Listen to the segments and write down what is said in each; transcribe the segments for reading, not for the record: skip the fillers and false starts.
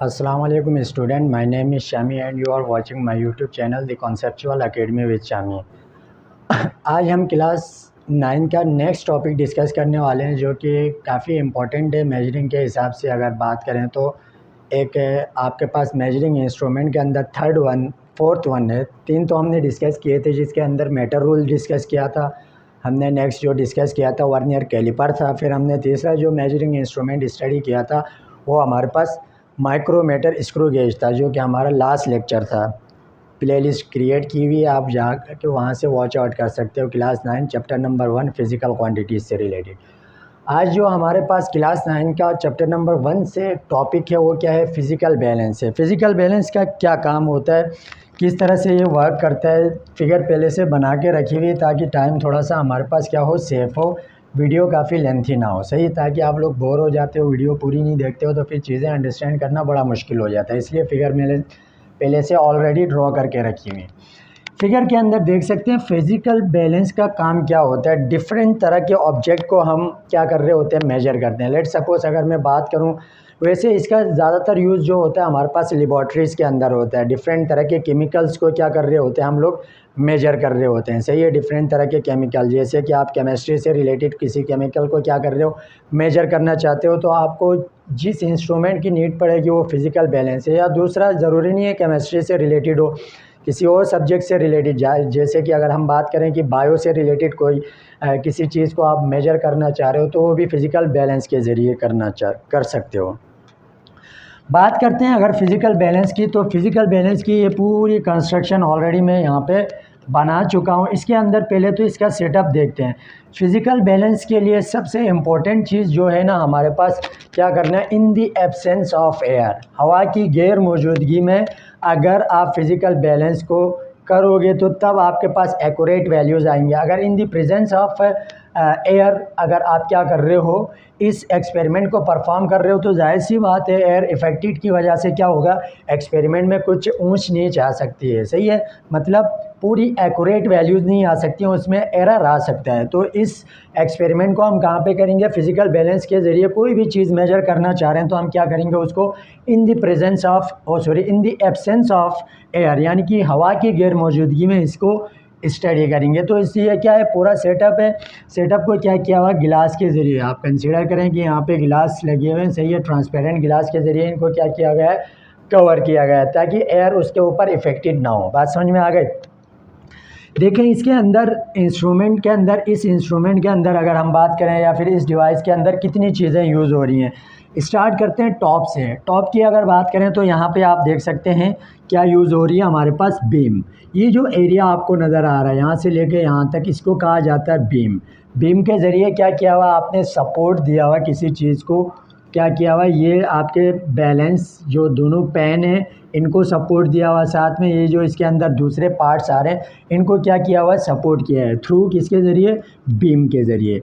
Assalamu alaikum student, my name is Shami and you are watching my YouTube channel The Conceptual Academy with Shami। आज हम class 9 का next topic discuss करने वाले हैं जो कि काफ़ी इम्पोर्टेंट है मेजरिंग के हिसाब से। अगर बात करें तो एक आपके पास मेजरिंग इंस्ट्रूमेंट के अंदर थर्ड वन फोर्थ वन है। तीन तो हमने डिस्कस किए थे जिसके अंदर मीटर रूल डिस्कस किया था हमने। नेक्स्ट जो डिस्कस किया था वर्नियर कैलिपर था। फिर हमने तीसरा जो मेजरिंग इंस्ट्रूमेंट स्टडी किया था वो हमारे पास माइक्रोमीटर स्क्रू गेज था जो कि हमारा लास्ट लेक्चर था। प्लेलिस्ट क्रिएट की हुई है, आप जा के वहाँ से वॉच आउट कर सकते हो। Class 9 chapter number 1 physical quantities से रिलेटेड। आज जो हमारे पास क्लास 9 का चैप्टर नंबर 1 से टॉपिक है वो क्या है, फ़िज़िकल बैलेंस है। फ़िज़िकल बैलेंस का क्या काम होता है, किस तरह से ये वर्क करता है। फिगर पहले से बना के रखी हुई ताकि टाइम थोड़ा सा हमारे पास क्या हो, सेफ हो, वीडियो काफ़ी लेंथी ना हो, सही, ताकि आप लोग बोर हो जाते हो, वीडियो पूरी नहीं देखते हो तो फिर चीज़ें अंडरस्टैंड करना बड़ा मुश्किल हो जाता है। इसलिए फिगर मैंने पहले से ऑलरेडी ड्रॉ करके रखी हुई। फिगर के अंदर देख सकते हैं फिज़िकल बैलेंस का काम क्या होता है। डिफरेंट तरह के ऑब्जेक्ट को हम क्या कर रहे होते हैं, मेजर करते हैं। लेट सपोज अगर मैं बात करूं, वैसे इसका ज़्यादातर यूज़ जो होता है हमारे पास लेबॉर्ट्रीज़ के अंदर होता है। डिफरेंट तरह के केमिकल्स को क्या कर रहे होते हैं, हम लोग मेजर कर रहे होते हैं, सही है। डिफरेंट तरह के केमिकल, जैसे कि आप केमिस्ट्री से रिलेटेड किसी केमिकल को क्या कर रहे हो, मेजर करना चाहते हो, तो आपको जिस इंस्ट्रूमेंट की नीड पड़ेगी वो फिज़िकल बैलेंस है। या दूसरा ज़रूरी नहीं है केमिस्ट्री से रिलेटेड हो, किसी और सब्जेक्ट से रिलेटेड जाए, जैसे कि अगर हम बात करें कि बायो से रिलेटेड कोई किसी चीज़ को आप मेजर करना चाह रहे हो तो वो भी फिज़िकल बैलेंस के ज़रिए कर सकते हो। बात करते हैं अगर फ़िज़िकल बैलेंस की, तो फ़िज़िकल बैलेंस की ये पूरी कंस्ट्रक्शन ऑलरेडी मैं यहाँ पे बना चुका हूँ। इसके अंदर पहले तो इसका सेटअप देखते हैं। फ़िज़िकल बैलेंस के लिए सबसे इम्पोर्टेंट चीज़ जो है ना हमारे पास क्या करना है, इन दी एब्सेंस ऑफ एयर, हवा की गैर मौजूदगी में अगर आप फ़िज़िकल बैलेंस को करोगे तो तब आपके पास एक्यूरेट वैल्यूज़ आएंगे। अगर इन दी प्रेजेंस ऑफ एयर अगर आप क्या कर रहे हो, इस एक्सपेरिमेंट को परफॉर्म कर रहे हो, तो जाहिर सी बात है एयर इफेक्टेड की वजह से क्या होगा, एक्सपेरिमेंट में कुछ ऊंच नीच आ सकती है, सही है। मतलब पूरी एक्यूरेट वैल्यूज़ नहीं आ सकती हैं, उसमें एरर आ सकता है। तो इस एक्सपेरिमेंट को हम कहाँ पे करेंगे, फिज़िकल बैलेंस के ज़रिए कोई भी चीज़ मेजर करना चाह रहे हैं तो हम क्या करेंगे, उसको in the presence of in the absence of air, यानी कि हवा की गैर मौजूदगी में इसको स्टडी करेंगे। तो इसलिए क्या है, पूरा सेटअप है। सेटअप को क्या किया हुआ, गिलास के ज़रिए आप कंसीडर करें कि यहाँ पे गिलास लगे हुए हैं, सही है। ट्रांसपेरेंट गिलास के ज़रिए इनको क्या किया गया है, कवर किया गया है ताकि एयर उसके ऊपर इफेक्टेड ना हो। बात समझ में आ गई। देखें इसके अंदर इंस्ट्रूमेंट के अंदर, इस इंस्ट्रूमेंट के अंदर अगर हम बात करें या फिर इस डिवाइस के अंदर कितनी चीज़ें यूज़ हो रही हैं। स्टार्ट करते हैं टॉप से। टॉप की अगर बात करें तो यहाँ पे आप देख सकते हैं क्या यूज़ हो रही है हमारे पास, बीम। ये जो एरिया आपको नज़र आ रहा है यहाँ से लेके यहाँ तक, इसको कहा जाता है बीम। बीम के ज़रिए क्या किया हुआ, आपने सपोर्ट दिया हुआ किसी चीज़ को, क्या किया हुआ, ये आपके बैलेंस जो दोनों पेन है इनको सपोर्ट दिया हुआ, साथ में ये जो इसके अंदर दूसरे पार्ट्स आ रहे हैं इनको क्या किया हुआ है, सपोर्ट किया है थ्रू किसके ज़रिए, बीम के ज़रिए।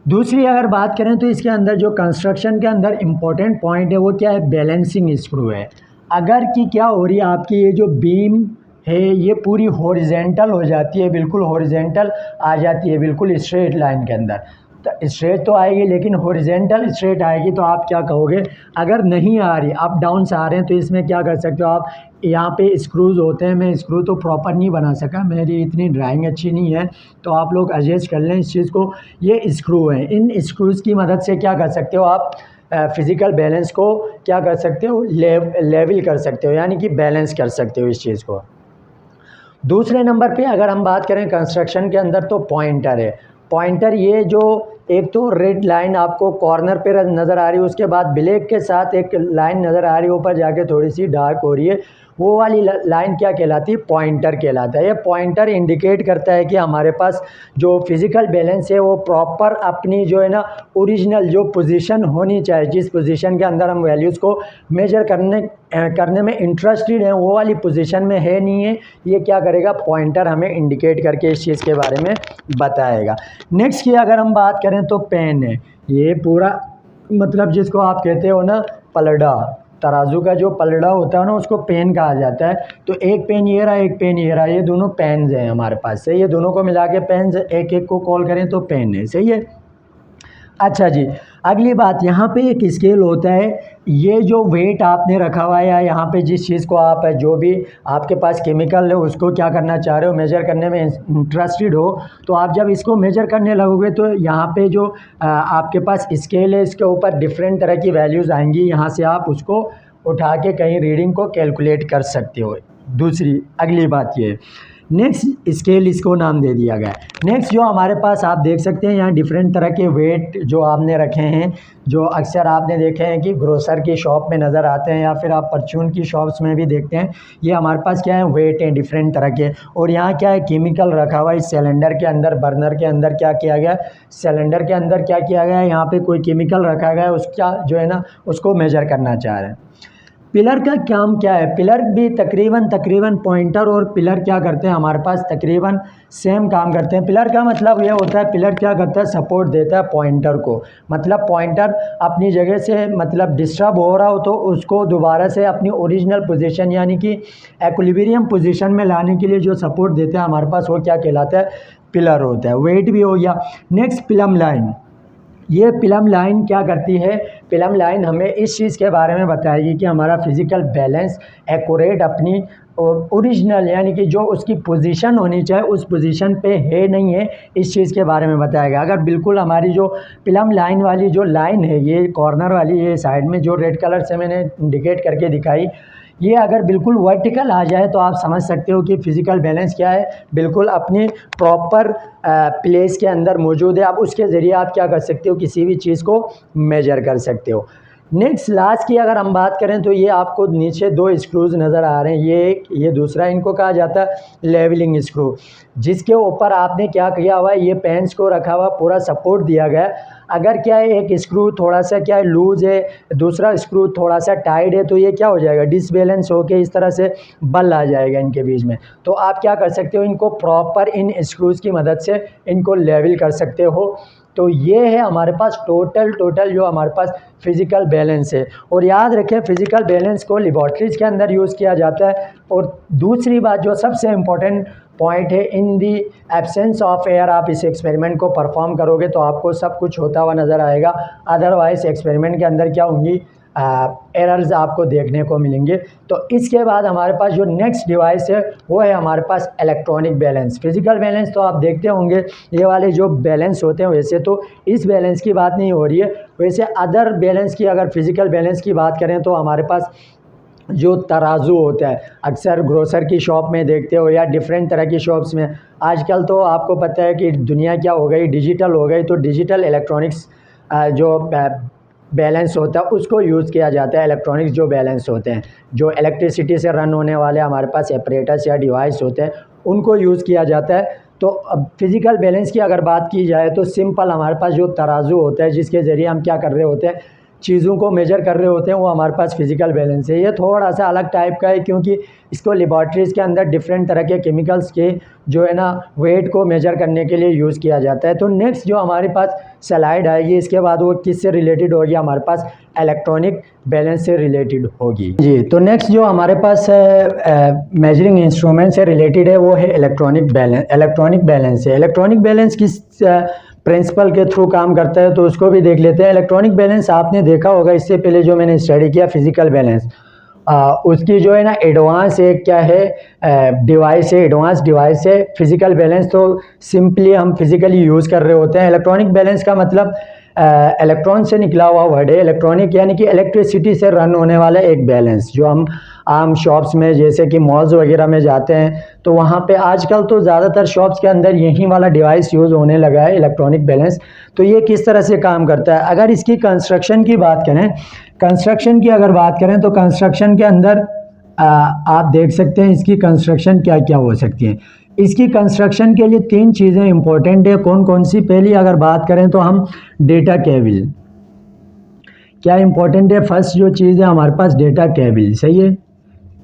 दूसरी अगर बात करें तो इसके अंदर जो कंस्ट्रक्शन के अंदर इम्पोर्टेंट पॉइंट है वो क्या है, बैलेंसिंग स्क्रू है। अगर कि क्या हो रही है, आपकी ये जो बीम है ये पूरी हॉरिजेंटल हो जाती है, बिल्कुल हॉरिजेंटल आ जाती है, बिल्कुल स्ट्रेट लाइन के अंदर, तो स्ट्रेट तो आएगी लेकिन हॉरिजेंटल स्ट्रेट आएगी, तो आप क्या कहोगे, अगर नहीं आ रही, अप डाउन से आ रहे हैं, तो इसमें क्या कर सकते हो आप, यहाँ पे स्क्रूज़ होते हैं। मैं स्क्रू तो प्रॉपर नहीं बना सका, मेरी इतनी ड्राइंग अच्छी नहीं है, तो आप लोग एडजस्ट कर लें इस चीज़ को। ये स्क्रू हैं, इन स्क्रूज़ की मदद से क्या कर सकते हो आप, फिज़िकल बैलेंस को क्या कर सकते हो, लेवल कर सकते हो, यानी कि बैलेंस कर सकते हो इस चीज़ को। दूसरे नंबर पे अगर हम बात करें कंस्ट्रक्शन के अंदर तो पॉइंटर है। पॉइंटर ये जो एक तो रेड लाइन आपको कॉर्नर पे नज़र आ रही है, उसके बाद ब्लैक के साथ एक लाइन नज़र आ रही है, ऊपर जाके थोड़ी सी डार्क हो रही है, वो वाली लाइन क्या कहलाती है, पॉइंटर कहलाता है। ये पॉइंटर इंडिकेट करता है कि हमारे पास जो फिज़िकल बैलेंस है वो प्रॉपर अपनी जो है ना ओरिजिनल जो पोजीशन होनी चाहिए, जिस पोजीशन के अंदर हम वैल्यूज़ को मेजर करने में इंटरेस्टेड हैं वो वाली पोजीशन में है नहीं है, ये क्या करेगा, पॉइंटर हमें इंडिकेट करके इस चीज़ के बारे में बताएगा। नेक्स्ट की अगर हम बात करें तो पेन है। ये पूरा मतलब जिसको आप कहते हो ना पलड़ा, तराजू का जो पलड़ा होता है ना उसको पेन कहा जाता है। तो एक पेन ये रहा, एक पेन ये रहा, ये दोनों पेन्स हैं हमारे पास, सही है। दोनों को मिला के पेन्स, एक एक को कॉल करें तो पेन है, सही है। अच्छा जी, अगली बात, यहाँ पे एक स्केल होता है। ये जो वेट आपने रखा हुआ है या यहाँ पे जिस चीज़ को आप जो भी आपके पास केमिकल है उसको क्या करना चाह रहे हो, मेजर करने में इंटरेस्टेड हो, तो आप जब इसको मेजर करने लगोगे तो यहाँ पे जो आपके पास स्केल है इसके ऊपर डिफरेंट तरह की वैल्यूज़ आएंगी। यहाँ से आप उसको उठा के कहीं रीडिंग को कैलकुलेट कर सकते हो। दूसरी अगली बात ये, नेक्स्ट स्केल इसको नाम दे दिया गया है। नेक्स्ट जो हमारे पास आप देख सकते हैं यहाँ डिफरेंट तरह के वेट जो आपने रखे हैं, जो अक्सर आपने देखे हैं कि ग्रोसर की शॉप में नज़र आते हैं या फिर आप परचून की शॉप्स में भी देखते हैं। ये हमारे पास क्या है, वेट हैं डिफरेंट तरह के। और यहाँ क्या है, केमिकल रखा हुआ है इस सिलेंडर के अंदर, बर्नर के अंदर क्या किया गया है, सिलेंडर के अंदर क्या किया गया है, यहाँ पे कोई केमिकल रखा गया है, उसका जो है ना उसको मेजर करना चाह रहे हैं। पिलर का काम क्या है, पिलर भी तकरीबन पॉइंटर और पिलर क्या करते हैं, हमारे पास तकरीबन सेम काम करते हैं। पिलर का मतलब ये होता है, पिलर क्या करता है, सपोर्ट देता है पॉइंटर को। मतलब पॉइंटर अपनी जगह से मतलब डिस्टर्ब हो रहा हो तो उसको दोबारा से अपनी ओरिजिनल पोजीशन यानी कि एक्विलिब्रियम पोजीशन में लाने के लिए जो सपोर्ट देता है हमारे पास, वो क्या कहलाता है, पिलर होता है। वेट भी हो गया। नेक्स्ट प्लम लाइन, ये प्लम लाइन क्या करती है, प्लम लाइन हमें इस चीज़ के बारे में बताएगी कि हमारा फिज़िकल बैलेंस एक्यूरेट अपनी ओरिजिनल यानी कि जो उसकी पोजीशन होनी चाहिए उस पोजीशन पे है नहीं है, इस चीज़ के बारे में बताएगा। अगर बिल्कुल हमारी जो प्लम लाइन वाली जो लाइन है, ये कॉर्नर वाली, ये साइड में जो रेड कलर से मैंने इंडिकेट करके दिखाई, ये अगर बिल्कुल वर्टिकल आ जाए तो आप समझ सकते हो कि फ़िज़िकल बैलेंस क्या है, बिल्कुल अपनी प्रॉपर प्लेस के अंदर मौजूद है। आप उसके ज़रिए आप क्या कर सकते हो, किसी भी चीज़ को मेजर कर सकते हो। नेक्स्ट लास्ट की अगर हम बात करें तो ये आपको नीचे दो स्क्रूज नज़र आ रहे हैं, ये एक, ये दूसरा। इनको कहा जाता है लेवलिंग स्क्रू, जिसके ऊपर आपने क्या किया हुआ है, ये पेंस को रखा हुआ पूरा सपोर्ट दिया गया है। अगर क्या है, एक स्क्रू थोड़ा सा क्या है लूज़ है, दूसरा स्क्रू थोड़ा सा टाइट है, तो ये क्या हो जाएगा, डिसबैलेंस होके इस तरह से बल आ जाएगा इनके बीच में। तो आप क्या कर सकते हो, इनको प्रॉपर इन स्क्रूज़ की मदद से इनको लेवल कर सकते हो। तो ये है हमारे पास टोटल जो हमारे पास फ़िज़िकल बैलेंस है। और याद रखें, फ़िज़िकल बैलेंस को लेबॉरेटरीज़ के अंदर यूज़ किया जाता है। और दूसरी बात जो सबसे इम्पोर्टेंट पॉइंट है, इन दी एब्सेंस ऑफ एयर आप इस एक्सपेरिमेंट को परफॉर्म करोगे तो आपको सब कुछ होता हुआ नज़र आएगा। अदरवाइज़ एक्सपेरिमेंट के अंदर क्या होंगी, एरर्स आपको देखने को मिलेंगे। तो इसके बाद हमारे पास जो नेक्स्ट डिवाइस है वो है हमारे पास इलेक्ट्रॉनिक बैलेंस। फिज़िकल बैलेंस तो आप देखते होंगे, ये वाले जो बैलेंस होते हैं, वैसे तो इस बैलेंस की बात नहीं हो रही है, वैसे अदर बैलेंस की अगर फिज़िकल बैलेंस की बात करें तो हमारे पास जो तराजू होता है, अक्सर ग्रोसर की शॉप में देखते हो या डिफरेंट तरह की शॉप्स में। आजकल तो आपको पता है कि दुनिया क्या हो गई, डिजिटल हो गई, तो डिजिटल इलेक्ट्रॉनिक्स जो बैलेंस होता है उसको यूज़ किया जाता है। इलेक्ट्रॉनिक्स जो बैलेंस होते हैं, जो इलेक्ट्रिसिटी से रन होने वाले हमारे पास एपरेटस या डिवाइस होते हैं, उनको यूज़ किया जाता है। तो अब फिज़िकल बैलेंस की अगर बात की जाए तो सिंपल हमारे पास जो तराजू होता है, जिसके ज़रिए हम क्या कर रहे होते हैं, चीज़ों को मेजर कर रहे होते हैं, वो हमारे पास फिज़िकल बैलेंस है। ये थोड़ा सा अलग टाइप का है क्योंकि इसको लेबॉरेटरीज़ के अंदर डिफरेंट तरह के केमिकल्स के जो है ना वेट को मेजर करने के लिए यूज़ किया जाता है। तो नेक्स्ट जो हमारे पास स्लाइड आएगी, इसके बाद वो किससे रिलेटेड होगी, हमारे पास इलेक्ट्रॉनिक बैलेंस से रिलेटेड होगी जी। तो नेक्स्ट जो हमारे पास मेजरिंग इंस्ट्रूमेंट से रिलेटेड है वो है इलेक्ट्रॉनिक बैलेंस। इलेक्ट्रॉनिक बैलेंस है, इलेक्ट्रॉनिक बैलेंस किस प्रिंसिपल के थ्रू काम करता है तो उसको भी देख लेते हैं। इलेक्ट्रॉनिक बैलेंस आपने देखा होगा इससे पहले जो मैंने स्टडी किया फिज़िकल बैलेंस, उसकी जो है ना एडवांस एक क्या है डिवाइस है, एडवांस डिवाइस है। फिज़िकल बैलेंस तो सिंपली हम फिज़िकली यूज़ कर रहे होते हैं। इलेक्ट्रॉनिक बैलेंस का मतलब इलेक्ट्रॉन से निकला हुआ वर्ड है। इलेक्ट्रॉनिक यानी कि इलेक्ट्रिसिटी से रन होने वाला एक बैलेंस, जो हम आम शॉप्स में जैसे कि मॉल्स वगैरह में जाते हैं तो वहाँ पे आजकल तो ज़्यादातर शॉप्स के अंदर यही वाला डिवाइस यूज़ होने लगा है, इलेक्ट्रॉनिक बैलेंस। तो ये किस तरह से काम करता है, अगर इसकी कंस्ट्रक्शन की बात करें, कंस्ट्रक्शन की अगर बात करें तो कंस्ट्रक्शन के अंदर आप देख सकते हैं इसकी कंस्ट्रक्शन क्या क्या हो सकती है। इसकी कंस्ट्रक्शन के लिए तीन चीज़ें इंपॉर्टेंट है। कौन कौन सी, पहली अगर बात करें तो हम डेटा केबल, क्या इंपॉर्टेंट है, फर्स्ट जो चीज़ है हमारे पास डेटा केबल, सही है।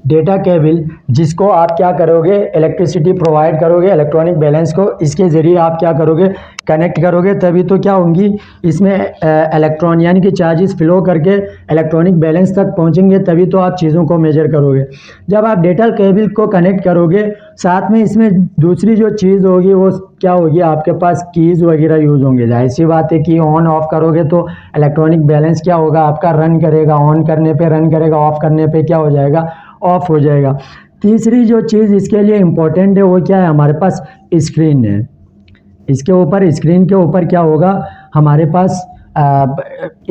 डेटा केबल जिसको आप क्या करोगे, इलेक्ट्रिसिटी प्रोवाइड करोगे इलेक्ट्रॉनिक बैलेंस को, इसके ज़रिए आप क्या करोगे, कनेक्ट करोगे, तभी तो क्या होंगी इसमें इलेक्ट्रॉन यानी कि चार्जेस फ्लो करके इलेक्ट्रॉनिक बैलेंस तक पहुंचेंगे, तभी तो आप चीज़ों को मेजर करोगे। जब आप डेटा केबल को कनेक्ट करोगे, साथ में इसमें दूसरी जो चीज़ होगी वो क्या होगी, आपके पास कीज़ वगैरह यूज़ होंगे। जाहिर सी बात है कि ऑन ऑफ करोगे तो इलेक्ट्रॉनिक बैलेंस क्या होगा आपका, रन करेगा, ऑन करने पे रन करेगा, ऑफ करने पे क्या हो जाएगा, ऑफ हो जाएगा। तीसरी जो चीज़ इसके लिए इम्पोर्टेंट है वो क्या है, हमारे पास स्क्रीन है। इसके ऊपर, स्क्रीन के ऊपर क्या होगा, हमारे पास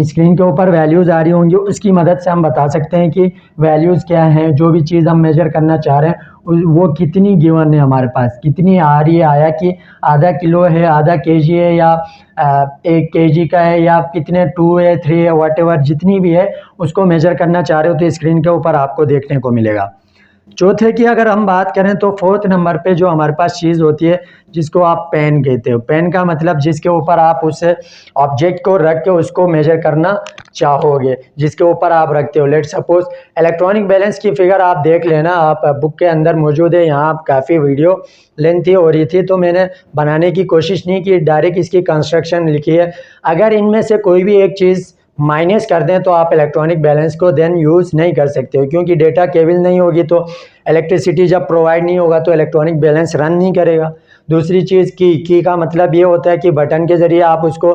स्क्रीन के ऊपर वैल्यूज़ आ रही होंगी, उसकी मदद से हम बता सकते हैं कि वैल्यूज़ क्या हैं, जो भी चीज़ हम मेजर करना चाह रहे हैं वो कितनी गिवन है, हमारे पास कितनी आ रही है, आया कि आधा किलो है, आधा केजी है, या 1 केजी का है, या कितने 2 है 3 है, व्हाटएवर जितनी भी है उसको मेजर करना चाह रहे हो तो स्क्रीन के ऊपर आपको देखने को मिलेगा। चौथे की अगर हम बात करें तो फोर्थ नंबर पे जो हमारे पास चीज़ होती है जिसको आप पेन कहते हो। पेन का मतलब जिसके ऊपर आप उस ऑब्जेक्ट को रख के उसको मेजर करना चाहोगे, जिसके ऊपर आप रखते हो। लेट सपोज इलेक्ट्रॉनिक बैलेंस की फिगर आप देख लेना, आप बुक के अंदर मौजूद है। यहाँ काफ़ी वीडियो लेंथी हो रही थी तो मैंने बनाने की कोशिश नहीं की, डायरेक्ट इसकी कंस्ट्रक्शन लिखी है। अगर इनमें से कोई भी एक चीज़ माइनस कर दें तो आप इलेक्ट्रॉनिक बैलेंस को देन यूज़ नहीं कर सकते हो, क्योंकि डेटा केबल नहीं होगी तो इलेक्ट्रिसिटी जब प्रोवाइड नहीं होगा तो इलेक्ट्रॉनिक बैलेंस रन नहीं करेगा। दूसरी चीज़ की का मतलब ये होता है कि बटन के ज़रिए आप उसको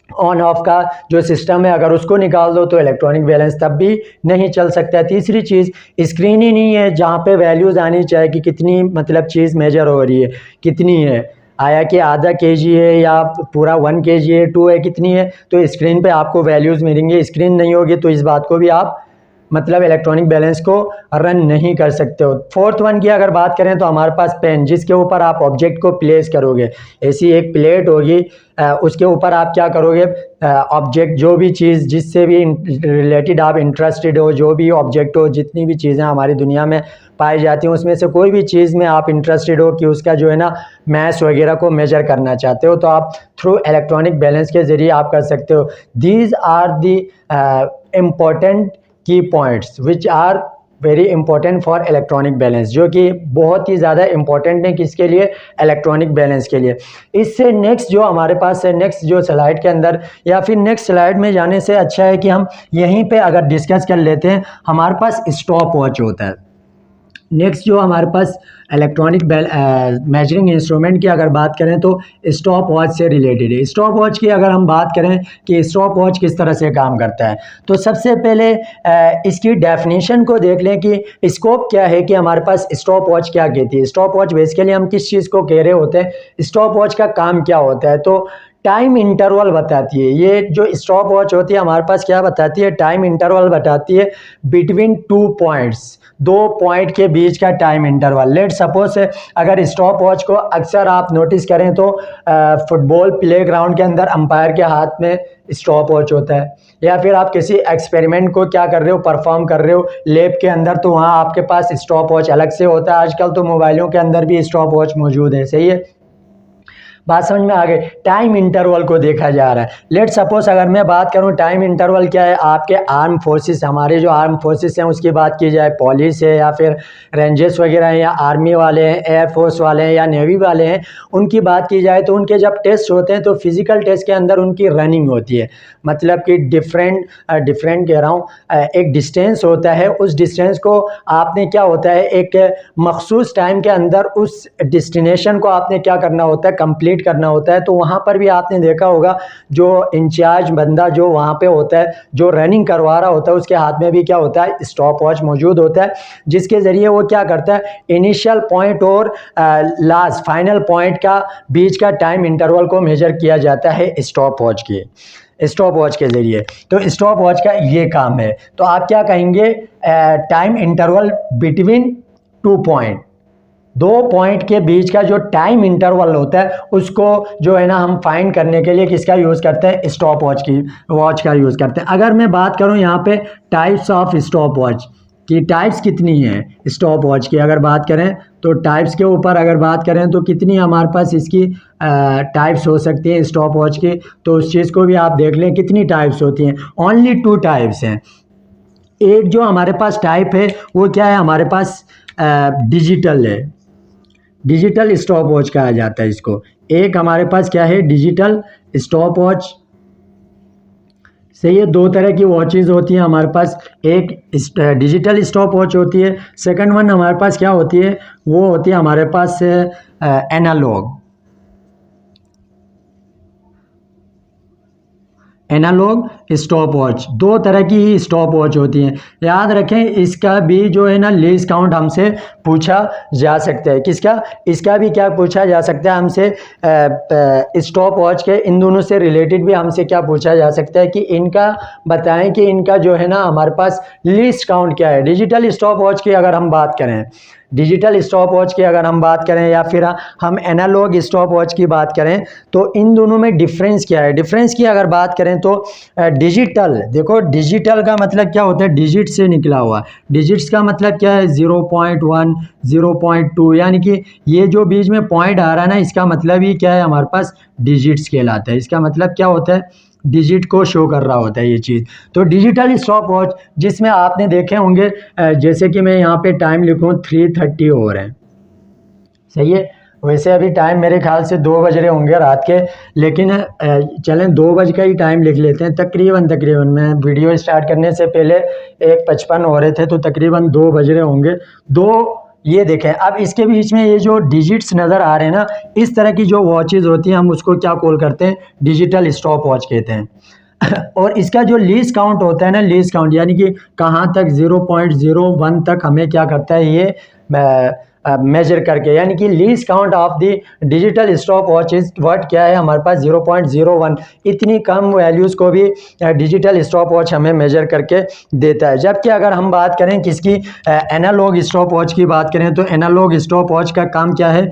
ऑन ऑफ का जो सिस्टम है अगर उसको निकाल दो तो इलेक्ट्रॉनिक बैलेंस तब भी नहीं चल सकता है। तीसरी चीज़ स्क्रीन ही नहीं है जहाँ पे वैल्यूज़ आनी चाहिए कि कितनी मतलब चीज़ मेजर हो रही है, कितनी है, आया कि आधा केजी है या पूरा 1 केजी है, 2 है, कितनी है, तो स्क्रीन पे आपको वैल्यूज़ मिलेंगी। स्क्रीन नहीं होगी तो इस बात को भी आप मतलब इलेक्ट्रॉनिक बैलेंस को रन नहीं कर सकते हो। फोर्थ वन की अगर बात करें तो हमारे पास पेन, जिसके ऊपर आप ऑब्जेक्ट को प्लेस करोगे। ऐसी एक प्लेट होगी, उसके ऊपर आप क्या करोगे, ऑब्जेक्ट जो भी चीज़ जिससे भी रिलेटेड आप इंटरेस्टेड हो, जो भी ऑब्जेक्ट हो, जितनी भी चीज़ें हमारी दुनिया में पाई जाती हैं उसमें से कोई भी चीज़ में आप इंटरेस्टेड हो कि उसका जो है ना मैस वगैरह को मेजर करना चाहते हो तो आप थ्रू इलेक्ट्रॉनिक बैलेंस के ज़रिए आप कर सकते हो। These are the important key points which are very important for electronic balance, जो कि बहुत ही ज़्यादा इंपॉर्टेंट है किसके लिए, इलेक्ट्रॉनिक बैलेंस के लिए। इससे नेक्स्ट जो हमारे पास है, नेक्स्ट जो स्लाइड के अंदर या फिर नेक्स्ट स्लाइड में जाने से अच्छा है कि हम यहीं पे अगर डिस्कस कर लेते हैं। हमारे पास स्टॉप वॉच होता है। नेक्स्ट जो हमारे पास इलेक्ट्रॉनिक मेजरिंग इंस्ट्रूमेंट की अगर बात करें तो स्टॉप वॉच से रिलेटेड है। स्टॉप वॉच की अगर हम बात करें कि स्टॉप वॉच किस तरह से काम करता है तो सबसे पहले इसकी डेफिनेशन को देख लें कि स्कोप क्या है, कि हमारे पास स्टॉप वॉच क्या कहती है। स्टॉप वॉच बेसिकली हम किस चीज़ को कह रहे होते हैं, स्टॉप वॉच का काम क्या होता है, तो टाइम इंटरवल बताती है। ये जो स्टॉप वॉच होती है हमारे पास क्या बताती है, टाइम इंटरवल बताती है बिटवीन 2 पॉइंट्स, 2 पॉइंट के बीच का टाइम इंटरवल। लेट सपोज अगर स्टॉप वॉच को अक्सर आप नोटिस करें तो फुटबॉल प्लेग्राउंड के अंदर अंपायर के हाथ में स्टॉप वॉच होता है, या फिर आप किसी एक्सपेरिमेंट को क्या कर रहे हो, परफॉर्म कर रहे हो लैब के अंदर, तो वहाँ आपके पास स्टॉप वॉच अलग से होता है। आजकल तो मोबाइलों के अंदर भी स्टॉप वॉच मौजूद है, सही है, बात समझ में आ गई। टाइम इंटरवल को देखा जा रहा है। लेट सपोज अगर मैं बात करूं टाइम इंटरवल क्या है, आपके आर्म फोर्सेस, हमारे जो आर्म फोर्सेस हैं उसकी बात की जाए, पुलिस है या फिर रेंजर्स वगैरह हैं या आर्मी वाले हैं, एयरफोर्स वाले हैं या नेवी वाले हैं, उनकी बात की जाए तो उनके जब टेस्ट होते हैं तो फिजिकल टेस्ट के अंदर उनकी रनिंग होती है। मतलब कि डिफरेंट कह रहा हूँ, एक डिस्टेंस होता है, उस डिस्टेंस को आपने क्या होता है एक मखसूस टाइम के अंदर उस डेस्टिनेशन को आपने क्या करना होता है, कंप्लीट करना होता है। तो वहाँ पर भी आपने देखा होगा जो इंचार्ज बंदा जो वहाँ पे होता है, जो रनिंग करवा रहा होता है, उसके हाथ में भी क्या होता है, स्टॉप वॉच मौजूद होता है, जिसके ज़रिए वो क्या करता है, इनिशियल पॉइंट और लास्ट फाइनल पॉइंट का बीच का टाइम इंटरवल को मेजर किया जाता है स्टॉप वॉच के ज़रिए। तो स्टॉप वॉच का ये काम है। तो आप क्या कहेंगे, time interval between 2 point, 2 point के बीच का जो टाइम इंटरवल होता है उसको जो है ना हम फाइंड करने के लिए किसका यूज़ करते हैं, स्टॉप वॉच का यूज़ करते हैं। अगर मैं बात करूं यहाँ पे टाइप्स ऑफ स्टॉप वॉच की, टाइप्स कितनी है स्टॉप वॉच की अगर बात करें तो टाइप्स के ऊपर अगर बात करें तो कितनी हमारे पास इसकी टाइप्स हो सकती हैं स्टॉप वॉच की, तो उस चीज़ को भी आप देख लें कितनी टाइप्स होती हैं। ओनली 2 टाइप्स हैं। एक जो हमारे पास टाइप है वो क्या है, हमारे पास डिजिटल है, डिजिटल स्टॉप वॉच कहा जाता है इसको। एक हमारे पास क्या है, डिजिटल स्टॉप वॉच। सही है, दो तरह की वॉचेस होती हैं हमारे पास, एक डिजिटल स्टॉप वॉच होती है, सेकंड वन हमारे पास क्या होती है, वो होती है हमारे पास एनालॉग, एनालॉग स्टॉप वॉच। दो तरह की ही स्टॉप वॉच होती हैं, याद रखें। इसका भी जो है ना लीज काउंट हमसे पूछा जा सकता है, किसका, इसका भी क्या पूछा जा सकता है हमसे, स्टॉप वॉच के इन दोनों से रिलेटेड भी हमसे क्या पूछा जा सकता है कि इनका बताएं कि इनका जो है ना हमारे पास लीज काउंट क्या है। डिजिटल स्टॉप वॉच की अगर हम बात करें, डिजिटल स्टॉप वॉच की अगर हम बात करें या फिर हम एनालॉग स्टॉप वॉच की बात करें तो इन दोनों में डिफरेंस क्या है। डिफरेंस की अगर बात करें तो डिजिटल, देखो डिजिटल का मतलब क्या होता है, डिजिट से निकला हुआ। डिजिट्स का मतलब क्या है, 0.1 0.2, यानी कि ये जो बीच में पॉइंट आ रहा है ना, इसका मतलब ही क्या है, हमारे पास डिजिट्स कहलाता है। इसका मतलब क्या होता है, डिजिट को शो कर रहा होता है ये चीज़। तो डिजिटल स्टॉप वॉच जिसमें आपने देखे होंगे, जैसे कि मैं यहाँ पे टाइम लिखूँ 3:30 हो रहे हैं, सही है। वैसे अभी टाइम मेरे ख्याल से 2 बज रहे होंगे रात के, लेकिन चलें 2 बज का ही टाइम लिख लेते हैं। तकरीबन मैं वीडियो स्टार्ट करने से पहले 1:55 हो रहे थे, तो तकरीबन 2 बज रहे होंगे। ये देखें, अब इसके बीच में ये जो डिजिट्स नज़र आ रहे हैं ना, इस तरह की जो वॉचेज़ होती हैं हम उसको क्या कॉल करते हैं, डिजिटल स्टॉप वॉच कहते हैं। और इसका जो लीज काउंट होता है ना, लीज काउंट यानी कि कहाँ तक 0.01 तक हमें क्या करता है ये मेजर करके, यानी कि lease count of the digital stop watch is what, क्या है हमारे पास 0.01। इतनी कम वैल्यूज़ को भी डिजिटल स्टॉप वॉच हमें मेजर करके देता है। जबकि अगर हम बात करें किसकी, एनालॉग स्टॉप वॉच की बात करें, तो एनालॉग स्टॉप वॉच का काम क्या है,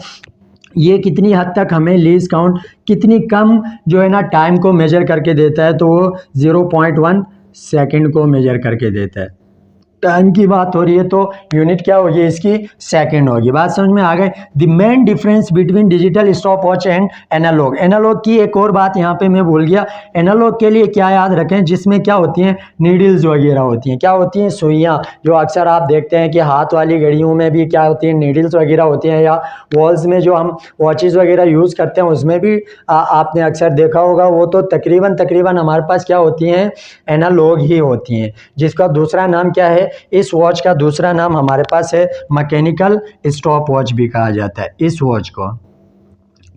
ये कितनी हद तक हमें लीज काउंट, कितनी कम जो है ना टाइम को मेजर करके देता है, तो वो 0.1 सेकेंड को मेजर करके देता है। टाइम की बात हो रही है तो यूनिट क्या होगी इसकी, सेकंड होगी। बात समझ में आ गई। The main difference between digital stopwatch and analog. Analog की एक और बात यहाँ पे मैं भूल गया, एनालॉग के लिए क्या याद रखें, जिसमें क्या होती हैं, नीडल्स वगैरह होती हैं। क्या होती हैं, सुइयाँ, जो अक्सर आप देखते हैं कि हाथ वाली घड़ियों में भी क्या होती हैं, नीडल्स वगैरह होती हैं, या वॉल्स में जो हम वॉचेस वगैरह यूज़ करते हैं उसमें भी आपने अक्सर देखा होगा, वो तो तकरीबन हमारे पास क्या होती हैं, एनालॉग ही होती हैं। जिसका दूसरा नाम क्या है, इस वॉच का दूसरा नाम हमारे पास है मैकेनिकल स्टॉप वॉच भी कहा जाता है। इस वॉच को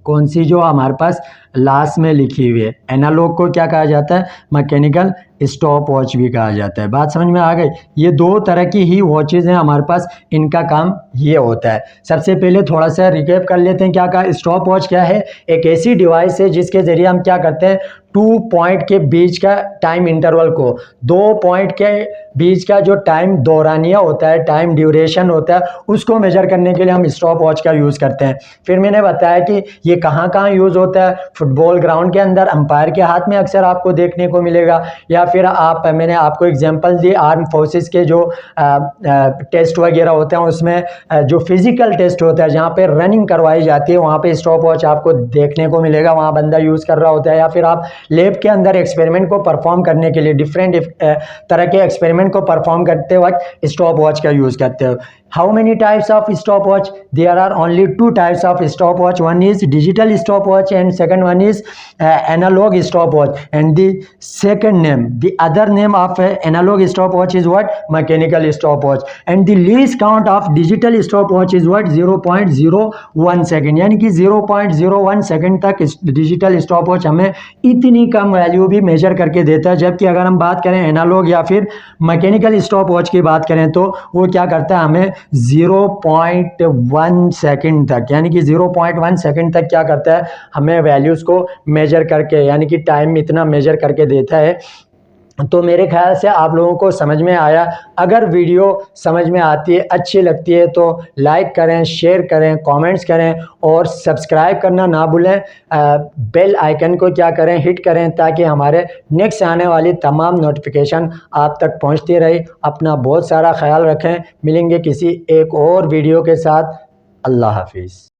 कौन सी, जो हमारे पास लास्ट में लिखी हुई है, एनालॉग को क्या कहा जाता है, मैकेनिकल स्टॉप वॉच भी कहा जाता है। बात समझ में आ गई। ये दो तरह की ही वॉचेज़ हैं हमारे पास, इनका काम ये होता है। सबसे पहले थोड़ा सा रिकैप कर लेते हैं क्या कहा। स्टॉप वॉच क्या है, एक ऐसी डिवाइस है जिसके ज़रिए हम क्या करते हैं, 2 पॉइंट के बीच का टाइम इंटरवल को, 2 पॉइंट के बीच का जो टाइम दौरानिया होता है, टाइम ड्यूरेशन होता है, उसको मेजर करने के लिए हम स्टॉप वॉच का यूज़ करते हैं। फिर मैंने बताया कि ये कहाँ कहाँ यूज़ होता है, फुटबॉल ग्राउंड के अंदर अंपायर के हाथ में अक्सर आपको देखने को मिलेगा, या फिर मैंने आपको एग्जांपल दी आर्म फोर्सेस के जो टेस्ट वगैरह होते हैं, उसमें जो फिजिकल टेस्ट होता है जहाँ पे रनिंग करवाई जाती है, वहाँ पे स्टॉप वॉच आपको देखने को मिलेगा, वहाँ बंदा यूज़ कर रहा होता है। या फिर आप लैब के अंदर एक्सपेरिमेंट को परफॉर्म करने के लिए, डिफरेंट तरह के एक्सपेरिमेंट को परफॉर्म करते वक्त स्टॉप वॉच का यूज़ करते हो। How many types of stopwatch? There are only 2 types of stopwatch. One is digital stopwatch and second one is analog stopwatch. And the second name, the other name of analog stopwatch is what? Mechanical stopwatch. And the least count of digital stopwatch is what? 0.01 second. यानी कि 0.01 second तक digital stopwatch हमें इतनी कम value भी major करके देता है। जबकि अगर हम बात करें एनालॉग या फिर मैकेनिकल स्टॉपवॉच की बात करें तो वो क्या करता है, हमें 0.1 सेकेंड तक, यानी कि 0.1 सेकेंड तक क्या करता है, हमें वैल्यूज़ को मेजर करके, यानी कि टाइम इतना मेजर करके देता है। तो मेरे ख्याल से आप लोगों को समझ में आया। अगर वीडियो समझ में आती है, अच्छी लगती है, तो लाइक करें, शेयर करें, कमेंट्स करें और सब्सक्राइब करना ना भूलें। बेल आइकन को क्या करें, हिट करें, ताकि हमारे नेक्स्ट आने वाली तमाम नोटिफिकेशन आप तक पहुंचती रहे। अपना बहुत सारा ख्याल रखें। मिलेंगे किसी एक और वीडियो के साथ। अल्लाह हाफिज़।